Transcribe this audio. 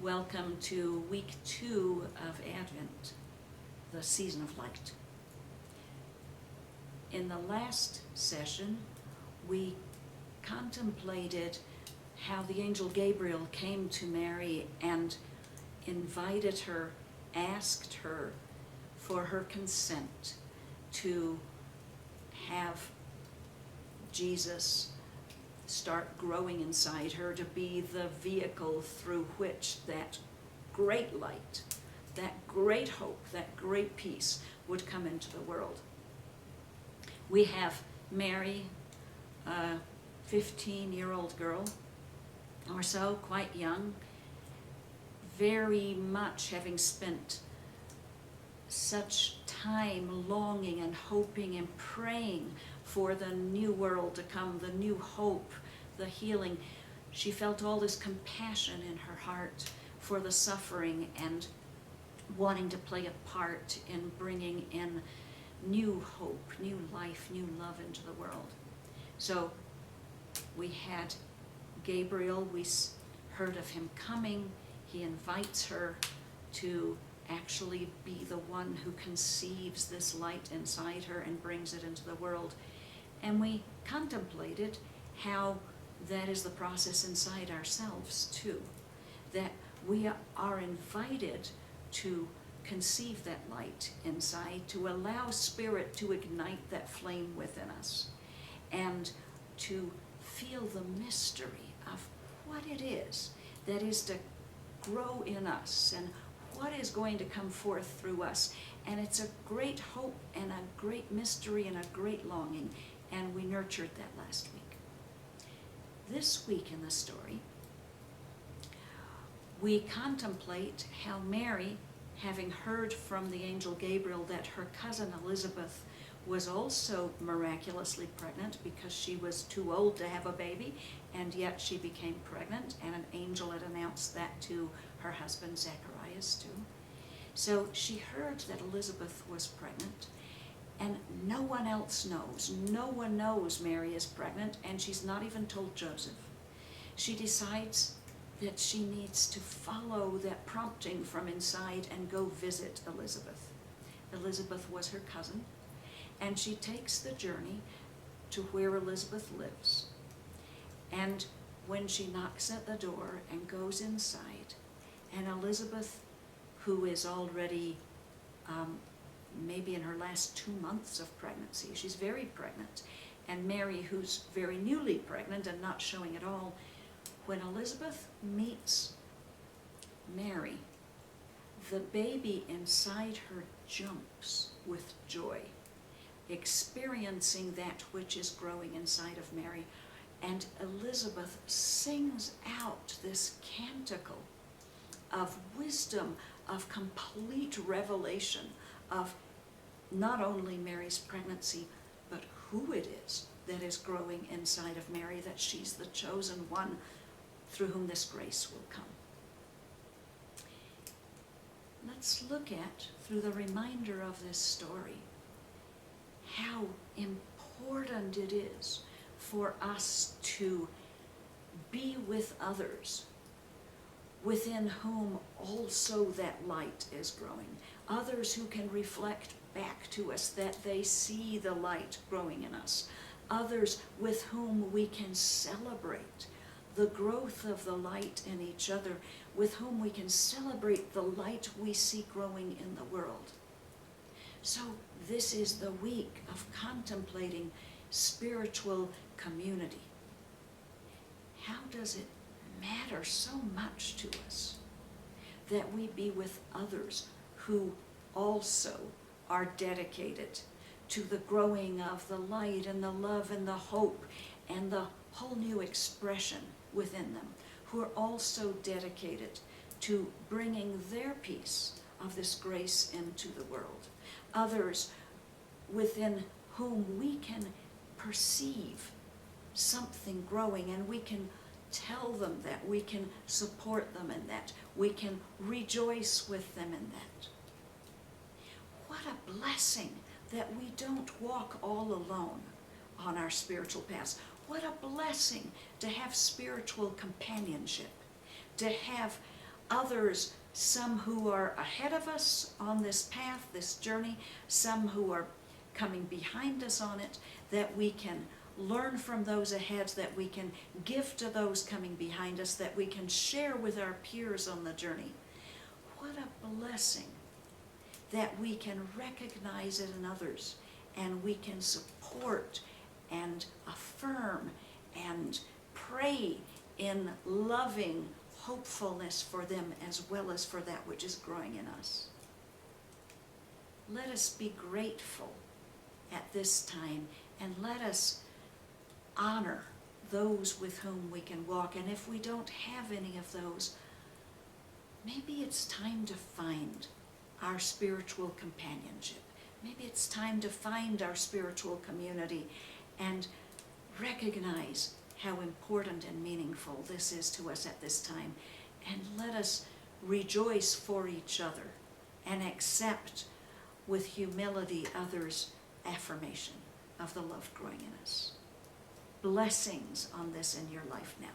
Welcome to week 2 of Advent, the season of light. In the last session, we contemplated how the angel Gabriel came to Mary and invited her, asked her for her consent to have Jesus start growing inside her, to be the vehicle through which that great light, that great hope, that great peace would come into the world. We have Mary, a 15-year-old girl or so, quite young, very much having spent such time longing and hoping and praying for the new world to come, the new hope, the healing. She felt all this compassion in her heart for the suffering and wanting to play a part in bringing in new hope, new life, new love into the world. So we had Gabriel, we heard of him coming. He invites her to actually be the one who conceives this light inside her and brings it into the world. And we contemplated how that is the process inside ourselves too, that we are invited to conceive that light inside, to allow Spirit to ignite that flame within us, and to feel the mystery of what it is that is to grow in us and what is going to come forth through us. And it's a great hope and a great mystery and a great longing, and we nurtured that last week. This week in the story, we contemplate how Mary, having heard from the angel Gabriel that her cousin Elizabeth was also miraculously pregnant because she was too old to have a baby, and yet she became pregnant, and an angel had announced that to her husband Zacharias too. So she heard that Elizabeth was pregnant, and no one else knows. No one knows Mary is pregnant, and she's not even told Joseph. She decides that she needs to follow that prompting from inside and go visit Elizabeth. Elizabeth was her cousin, and she takes the journey to where Elizabeth lives. And when she knocks at the door and goes inside, and Elizabeth, who is already maybe in her last 2 months of pregnancy, she's very pregnant, and Mary, who's very newly pregnant and not showing at all, when Elizabeth meets Mary, the baby inside her jumps with joy, experiencing that which is growing inside of Mary. And Elizabeth sings out this canticle of wisdom, of complete revelation of not only Mary's pregnancy, but who it is that is growing inside of Mary, that she's the chosen one through whom this grace will come. Let's look at, through the reminder of this story, how important it is for us to be with others within whom also that light is growing. Others who can reflect back to us that they see the light growing in us. Others with whom we can celebrate the growth of the light in each other, with whom we can celebrate the light we see growing in the world. So this is the week of contemplating spiritual community. How does it matter so much to us that we be with others who also are dedicated to the growing of the light and the love and the hope and the whole new expression within them, who are also dedicated to bringing their piece of this grace into the world. Others within whom we can perceive something growing, and we can tell them that, we can support them in that, we can rejoice with them in that. What a blessing that we don't walk all alone on our spiritual paths. What a blessing to have spiritual companionship, to have others, some who are ahead of us on this path, this journey, some who are coming behind us on it, that we can learn from those ahead, that we can give to those coming behind us, that we can share with our peers on the journey. What a blessing that we can recognize it in others, and we can support and affirm and pray in loving hopefulness for them as well as for that which is growing in us. Let us be grateful at this time, and let us honor those with whom we can walk. And if we don't have any of those, maybe it's time to find our spiritual companionship. Maybe it's time to find our spiritual community and recognize how important and meaningful this is to us at this time. And let us rejoice for each other and accept with humility others' affirmation of the love growing in us. Blessings on this in your life now.